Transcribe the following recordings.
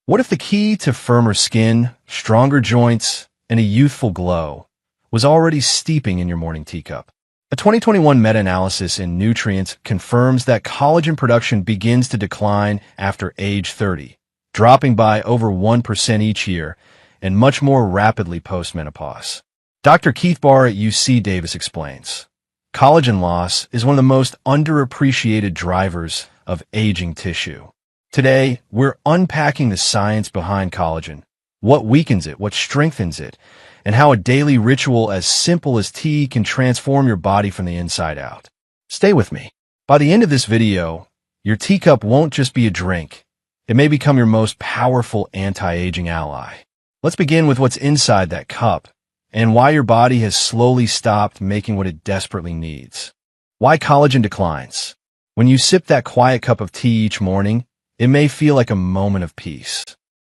What if the key to firmer skin, stronger joints, and a youthful glow was already steeping in your morning teacup? A 2021 meta-analysis in Nutrients confirms that collagen production begins to decline after age 30, dropping by over 1% each year and much more rapidly post-menopause. Dr. Keith Barr at UC Davis explains, collagen loss is one of the most underappreciated drivers of aging tissue. Today, we're unpacking the science behind collagen, what weakens it, what strengthens it, and how a daily ritual as simple as tea can transform your body from the inside out. Stay with me. By the end of this video, your teacup won't just be a drink. It may become your most powerful anti-aging ally. Let's begin with what's inside that cup and why your body has slowly stopped making what it desperately needs. Why collagen declines. When you sip that quiet cup of tea each morning, it may feel like a moment of peace.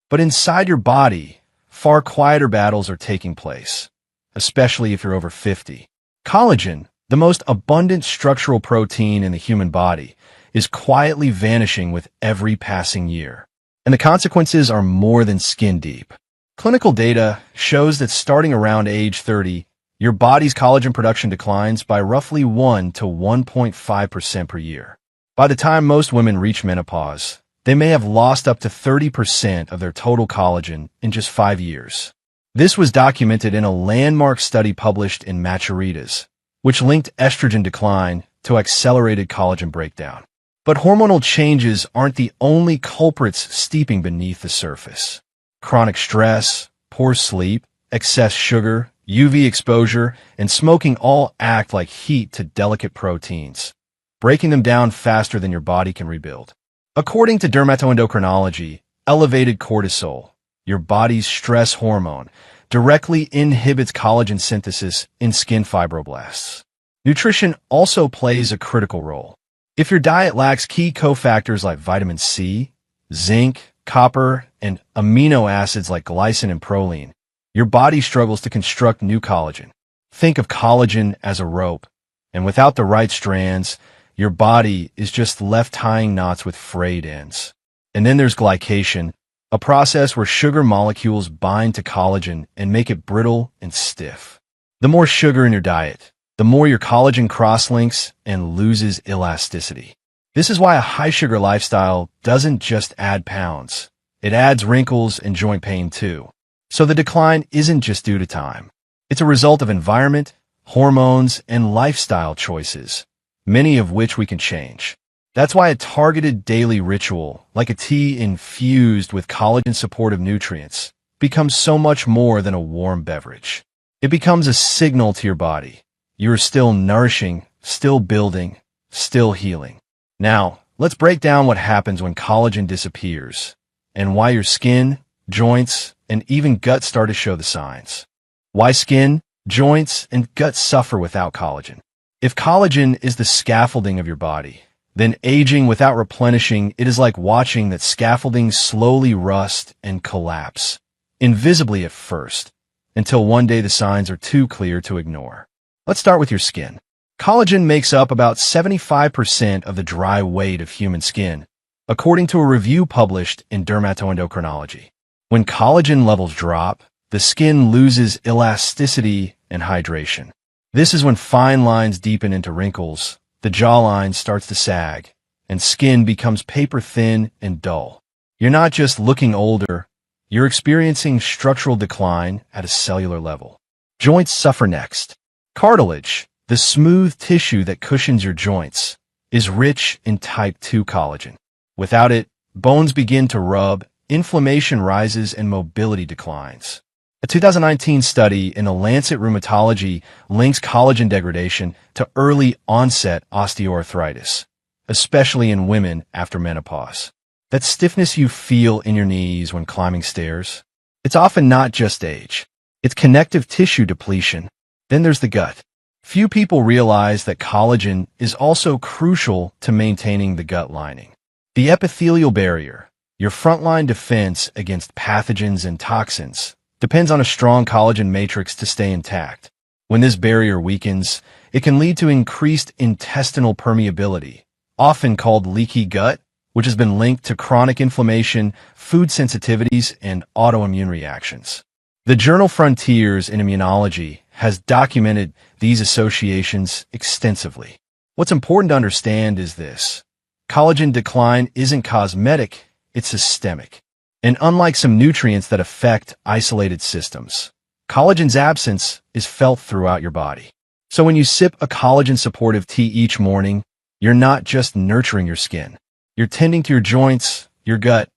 But inside your body, far quieter battles are taking place, especially if you're over 50. Collagen, the most abundant structural protein in the human body, is quietly vanishing with every passing year. And the consequences are more than skin deep. Clinical data shows that starting around age 30, your body's collagen production declines by roughly 1 to 1.5% per year. By the time most women reach menopause, they may have lost up to 30% of their total collagen in just 5 years. This was documented in a landmark study published in Maturitas, which linked estrogen decline to accelerated collagen breakdown. But hormonal changes aren't the only culprits steeping beneath the surface. Chronic stress, poor sleep, excess sugar, UV exposure, and smoking all act like heat to delicate proteins, breaking them down faster than your body can rebuild. According to dermatoendocrinology, elevated cortisol, your body's stress hormone, directly inhibits collagen synthesis in skin fibroblasts. Nutrition also plays a critical role. If your diet lacks key cofactors like vitamin C, zinc, copper, and amino acids like glycine and proline, your body struggles to construct new collagen. Think of collagen as a rope, and without the right strands, your body is just left tying knots with frayed ends. And then there's glycation, a process where sugar molecules bind to collagen and make it brittle and stiff. The more sugar in your diet, the more your collagen cross-links and loses elasticity. This is why a high-sugar lifestyle doesn't just add pounds. It adds wrinkles and joint pain too. So the decline isn't just due to time. It's a result of environment, hormones, and lifestyle choices, many of which we can change. That's why a targeted daily ritual, like a tea infused with collagen-supportive nutrients, becomes so much more than a warm beverage. It becomes a signal to your body. You are still nourishing, still building, still healing. Now, let's break down what happens when collagen disappears, and why your skin, joints, and even gut start to show the signs. Why skin, joints, and gut suffer without collagen. If collagen is the scaffolding of your body, then aging without replenishing it is like watching that scaffolding slowly rust and collapse, invisibly at first, until one day the signs are too clear to ignore. Let's start with your skin. Collagen makes up about 75% of the dry weight of human skin, according to a review published in Dermatoendocrinology. When collagen levels drop, the skin loses elasticity and hydration. This is when fine lines deepen into wrinkles, the jawline starts to sag, and skin becomes paper-thin and dull. You're not just looking older, you're experiencing structural decline at a cellular level. Joints suffer next. Cartilage, the smooth tissue that cushions your joints, is rich in type 2 collagen. Without it, bones begin to rub, inflammation rises, and mobility declines. A 2019 study in The Lancet Rheumatology links collagen degradation to early onset osteoarthritis, especially in women after menopause. That stiffness you feel in your knees when climbing stairs, it's often not just age. It's connective tissue depletion. Then there's the gut. Few people realize that collagen is also crucial to maintaining the gut lining. The epithelial barrier, your frontline defense against pathogens and toxins, depends on a strong collagen matrix to stay intact. When this barrier weakens, it can lead to increased intestinal permeability, often called leaky gut which has been linked to chronic inflammation, food sensitivities, and autoimmune reactions. The journal Frontiers in Immunology has documented these associations extensively. What's important to understand is this: collagen decline isn't cosmetic, it's systemic. And unlike some nutrients that affect isolated systems, collagen's absence is felt throughout your body. So when you sip a collagen-supportive tea each morning, you're not just nurturing your skin. You're tending to your joints, your gut,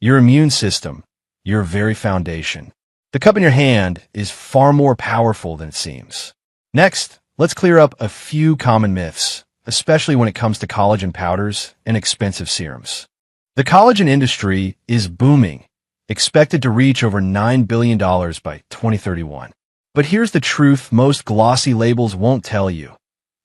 your immune system, your very foundation. The cup in your hand is far more powerful than it seems. Next, let's clear up a few common myths, especially when it comes to collagen powders and expensive serums. The collagen industry is booming, expected to reach over $9 billion by 2031. But here's the truth most glossy labels won't tell you.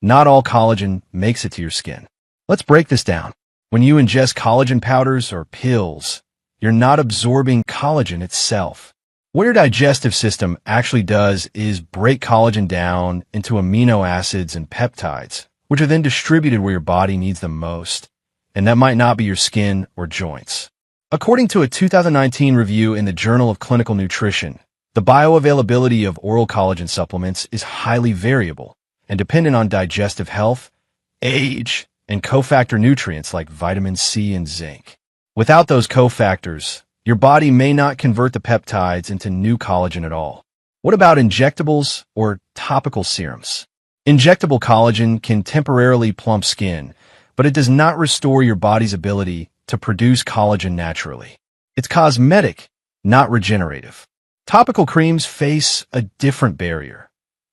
Not all collagen makes it to your skin. Let's break this down. When you ingest collagen powders or pills, you're not absorbing collagen itself. What your digestive system actually does is break collagen down into amino acids and peptides, which are then distributed where your body needs them most. And that might not be your skin or joints. According to a 2019 review in the Journal of Clinical Nutrition, the bioavailability of oral collagen supplements is highly variable and dependent on digestive health, age, and cofactor nutrients like vitamin C and zinc. Without those cofactors, your body may not convert the peptides into new collagen at all. What about injectables or topical serums? Injectable collagen can temporarily plump skin, but it does not restore your body's ability to produce collagen naturally. It's cosmetic, not regenerative. Topical creams face a different barrier.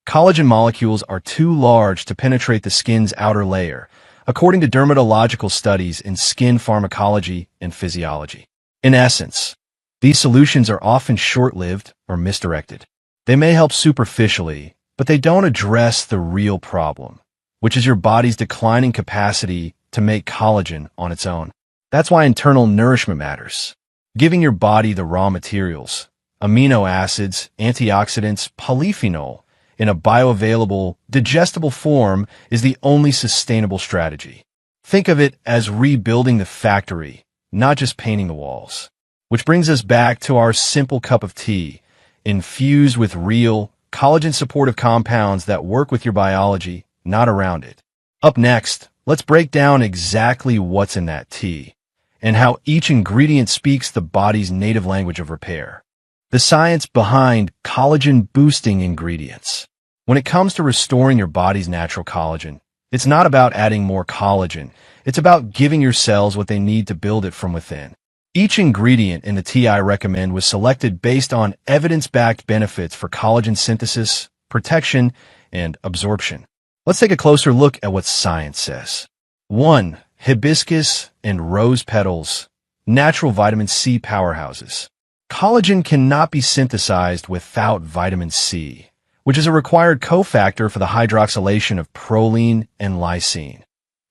Collagen molecules are too large to penetrate the skin's outer layer, according to dermatological studies in skin pharmacology and physiology. In essence, these solutions are often short-lived or misdirected. They may help superficially, but they don't address the real problem, which is your body's declining capacity to make collagen on its own. That's why internal nourishment matters. Giving your body the raw materials, amino acids, antioxidants, polyphenol, in a bioavailable, digestible form is the only sustainable strategy. Think of it as rebuilding the factory, not just painting the walls. Which brings us back to our simple cup of tea, infused with real, collagen-supportive compounds that work with your biology, not around it. Up next, let's break down exactly what's in that tea, and how each ingredient speaks the body's native language of repair. The science behind collagen-boosting ingredients. When it comes to restoring your body's natural collagen, it's not about adding more collagen. It's about giving your cells what they need to build it from within. Each ingredient in the tea I recommend was selected based on evidence-backed benefits for collagen synthesis, protection, and absorption. Let's take a closer look at what science says. 1. Hibiscus and rose petals, natural vitamin C powerhouses. Collagen cannot be synthesized without vitamin C, which is a required cofactor for the hydroxylation of proline and lysine,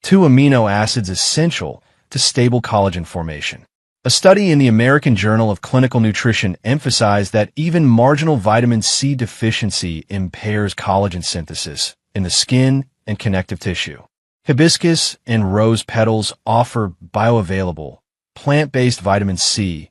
two amino acids essential to stable collagen formation. A study in the American Journal of Clinical Nutrition emphasized that even marginal vitamin C deficiency impairs collagen synthesis in the skin and connective tissue. Hibiscus and rose petals offer bioavailable, plant-based vitamin C,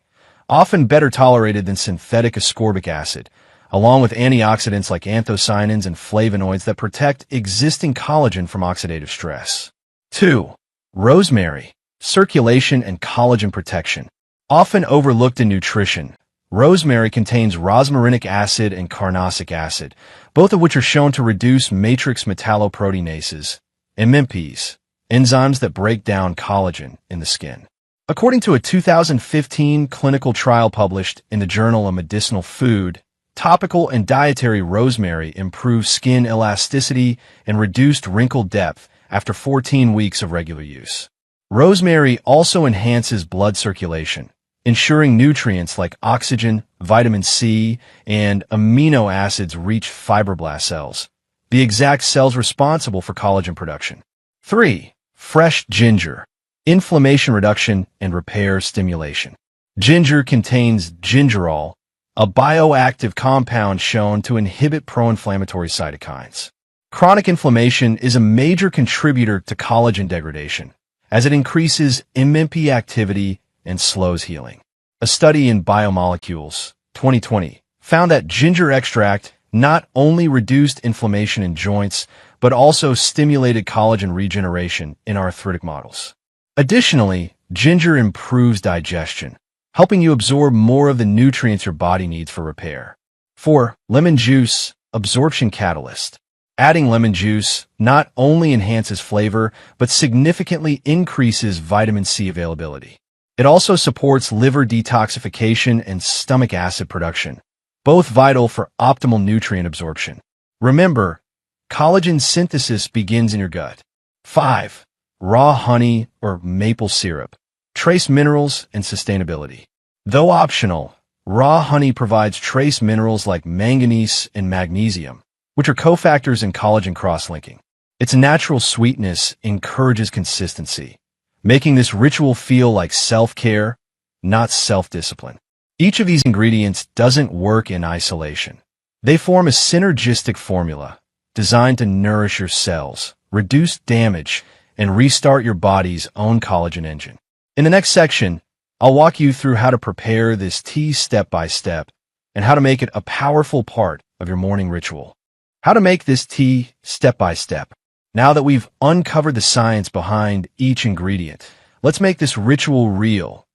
often better tolerated than synthetic ascorbic acid, along with antioxidants like anthocyanins and flavonoids that protect existing collagen from oxidative stress. 2. Rosemary, circulation and collagen protection. Often overlooked in nutrition, rosemary contains rosmarinic acid and carnosic acid, both of which are shown to reduce matrix metalloproteinases, MMPs, enzymes that break down collagen in the skin. According to a 2015 clinical trial published in the Journal of Medicinal Food, topical and dietary rosemary improved skin elasticity and reduced wrinkle depth after 14 weeks of regular use. Rosemary also enhances blood circulation, ensuring nutrients like oxygen, vitamin C, and amino acids reach fibroblast cells, the exact cells responsible for collagen production. 3. Fresh ginger, inflammation reduction and repair stimulation. Ginger contains gingerol, a bioactive compound shown to inhibit pro-inflammatory cytokines. Chronic inflammation is a major contributor to collagen degradation, as it increases MMP activity and slows healing. A study in Biomolecules, 2020, found that ginger extract not only reduced inflammation in joints, but also stimulated collagen regeneration in arthritic models. Additionally, ginger improves digestion, helping you absorb more of the nutrients your body needs for repair. 4. Lemon juice, absorption catalyst. Adding lemon juice not only enhances flavor, but significantly increases vitamin C availability. It also supports liver detoxification and stomach acid production, both vital for optimal nutrient absorption. Remember, collagen synthesis begins in your gut. 5. Raw honey or maple syrup. Trace minerals and sustainability. Though optional, raw honey provides trace minerals like manganese and magnesium, which are cofactors in collagen cross-linking. Its natural sweetness encourages consistency, making this ritual feel like self-care, not self-discipline. Each of these ingredients doesn't work in isolation. They form a synergistic formula designed to nourish your cells, reduce damage, and restart your body's own collagen engine. In the next section, I'll walk you through how to prepare this tea step by step and how to make it a powerful part of your morning ritual. How to make this tea step by step. Now that we've uncovered the science behind each ingredient, let's make this ritual real,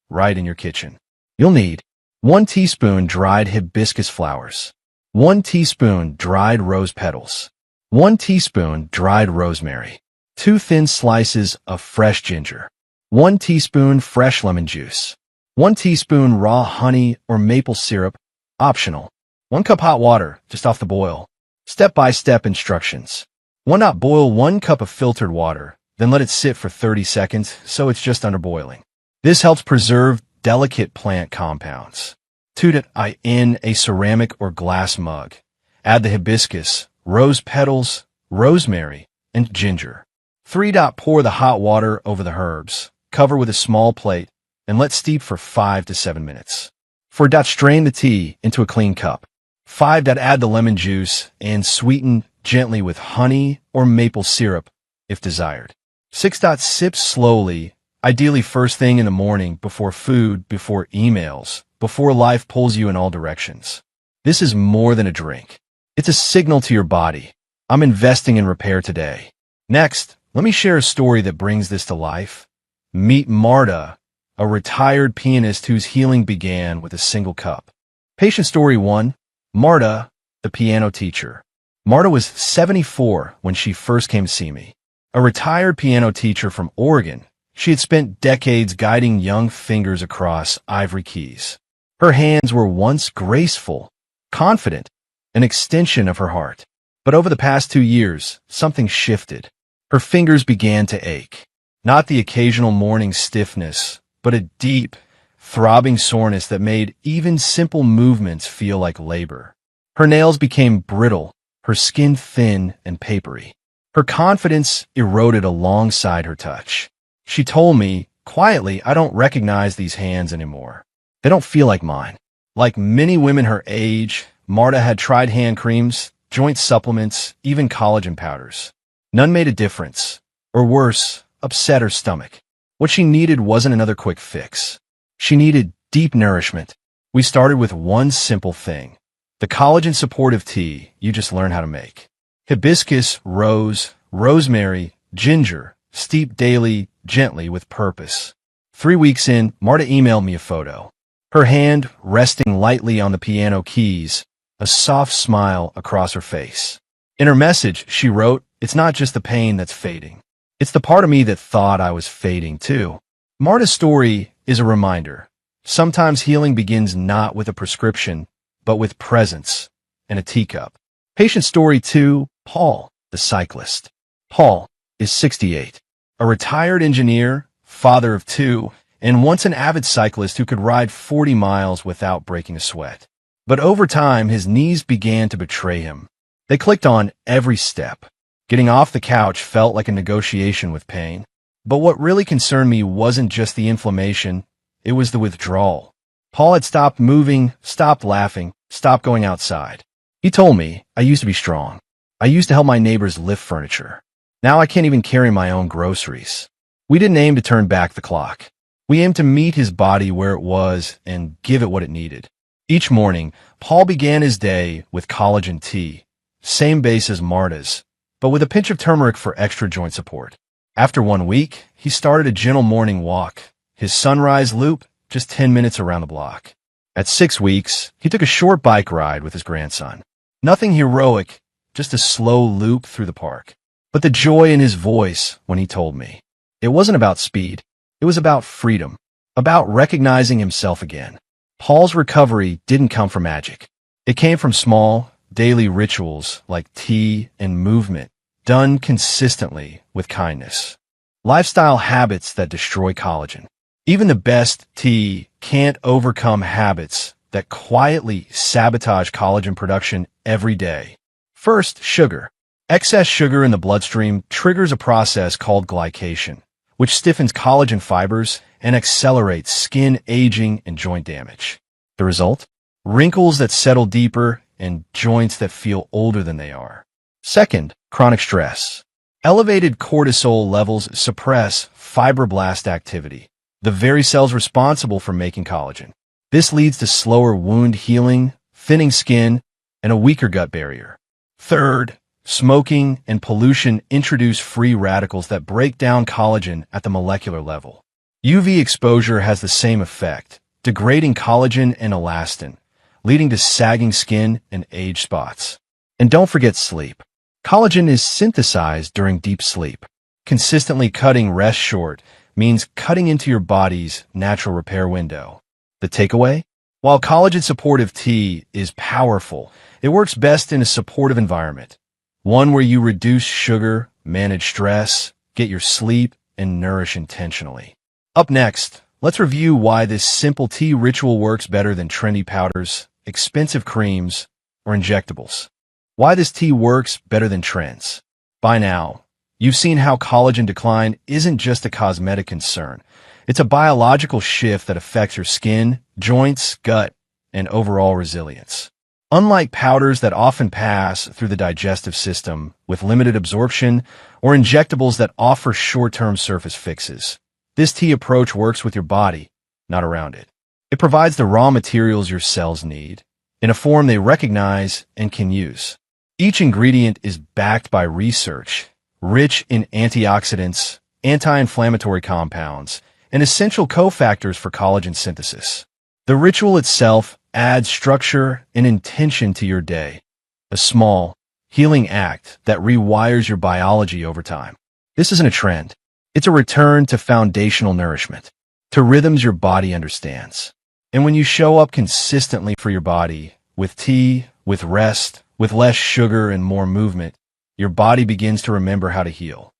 right in your kitchen. You'll need 1 teaspoon dried hibiscus flowers, 1 teaspoon dried rose petals, 1 teaspoon dried rosemary, 2 thin slices of fresh ginger, 1 teaspoon fresh lemon juice, 1 teaspoon raw honey or maple syrup, optional, 1 cup hot water, just off the boil. Step-by-step instructions. 1. Not boil 1 cup of filtered water, then let it sit for 30 seconds so it's just under boiling. This helps preserve delicate plant compounds. 2. In a ceramic or glass mug. Add the hibiscus, rose petals, rosemary, and ginger. 3. Pour the hot water over the herbs. Cover with a small plate and let steep for 5 to 7 minutes. 4. Strain the tea into a clean cup. 5. Add the lemon juice and sweeten gently with honey or maple syrup if desired. 6. Sip slowly, ideally first thing in the morning, before food, before emails, before life pulls you in all directions. This is more than a drink. It's a signal to your body. I'm investing in repair today. Next, let me share a story that brings this to life. Meet Marta, a retired pianist whose healing began with a single cup. Patient story 1. Marta, the piano teacher. Marta was 74 when she first came to see me. A retired piano teacher from Oregon, she had spent decades guiding young fingers across ivory keys. Her hands were once graceful, confident, an extension of her heart. But over the past 2 years, something shifted. Her fingers began to ache. Not the occasional morning stiffness, but a deep, throbbing soreness that made even simple movements feel like labor. Her nails became brittle, her skin thin and papery. Her confidence eroded alongside her touch. She told me, quietly, I don't recognize these hands anymore. They don't feel like mine. Like many women her age, Marta had tried hand creams, joint supplements, even collagen powders. None made a difference, or worse, upset her stomach. What she needed wasn't another quick fix. She needed deep nourishment. We started with one simple thing. The collagen supportive tea you just learned how to make. Hibiscus, rose, rosemary, ginger, steep daily, gently with purpose. 3 weeks in, Marta emailed me a photo. Her hand resting lightly on the piano keys, a soft smile across her face. In her message, she wrote, "It's not just the pain that's fading. It's the part of me that thought I was fading too." Marta's story is a reminder. Sometimes healing begins not with a prescription, but with presence and a teacup. Patient story 2, Paul, the cyclist. Paul is 68, a retired engineer, father of 2, and once an avid cyclist who could ride 40 miles without breaking a sweat. But over time, his knees began to betray him. They clicked on every step. Getting off the couch felt like a negotiation with pain. But what really concerned me wasn't just the inflammation, it was the withdrawal. Paul had stopped moving, stopped laughing, stopped going outside. He told me, "I used to be strong. I used to help my neighbors lift furniture. Now I can't even carry my own groceries." We didn't aim to turn back the clock. We aimed to meet his body where it was and give it what it needed. Each morning, Paul began his day with collagen tea, same base as Marta's, but with a pinch of turmeric for extra joint support. After 1 week, he started a gentle morning walk, his sunrise loop, just 10 minutes around the block. At 6 weeks, he took a short bike ride with his grandson. Nothing heroic, just a slow loop through the park. But the joy in his voice when he told me. It wasn't about speed. It was about freedom, about recognizing himself again. Paul's recovery didn't come from magic. It came from small, daily rituals like tea and movement, done consistently with kindness. Lifestyle habits that destroy collagen. Even the best tea can't overcome habits that quietly sabotage collagen production every day. First, sugar. Excess sugar in the bloodstream triggers a process called glycation, which stiffens collagen fibers and accelerates skin aging and joint damage. The result? Wrinkles that settle deeper and joints that feel older than they are. Second, chronic stress. Elevated cortisol levels suppress fibroblast activity, the very cells responsible for making collagen. This leads to slower wound healing, thinning skin, and a weaker gut barrier. Third, smoking and pollution introduce free radicals that break down collagen at the molecular level. UV exposure has the same effect, degrading collagen and elastin, leading to sagging skin and age spots. And don't forget sleep. Collagen is synthesized during deep sleep. Consistently cutting rest short means cutting into your body's natural repair window. The takeaway? While collagen-supportive tea is powerful, it works best in a supportive environment. One where you reduce sugar, manage stress, get your sleep, and nourish intentionally. Up next, let's review why this simple tea ritual works better than trendy powders, expensive creams, or injectables. Why this tea works better than trends. By now, you've seen how collagen decline isn't just a cosmetic concern. It's a biological shift that affects your skin, joints, gut, and overall resilience. Unlike powders that often pass through the digestive system with limited absorption or injectables that offer short-term surface fixes, this tea approach works with your body, not around it. It provides the raw materials your cells need, in a form they recognize and can use. Each ingredient is backed by research, rich in antioxidants, anti-inflammatory compounds, and essential cofactors for collagen synthesis. The ritual itself adds structure and intention to your day, a small, healing act that rewires your biology over time. This isn't a trend. It's a return to foundational nourishment, to rhythms your body understands. And when you show up consistently for your body, with tea, with rest, with less sugar and more movement, your body begins to remember how to heal.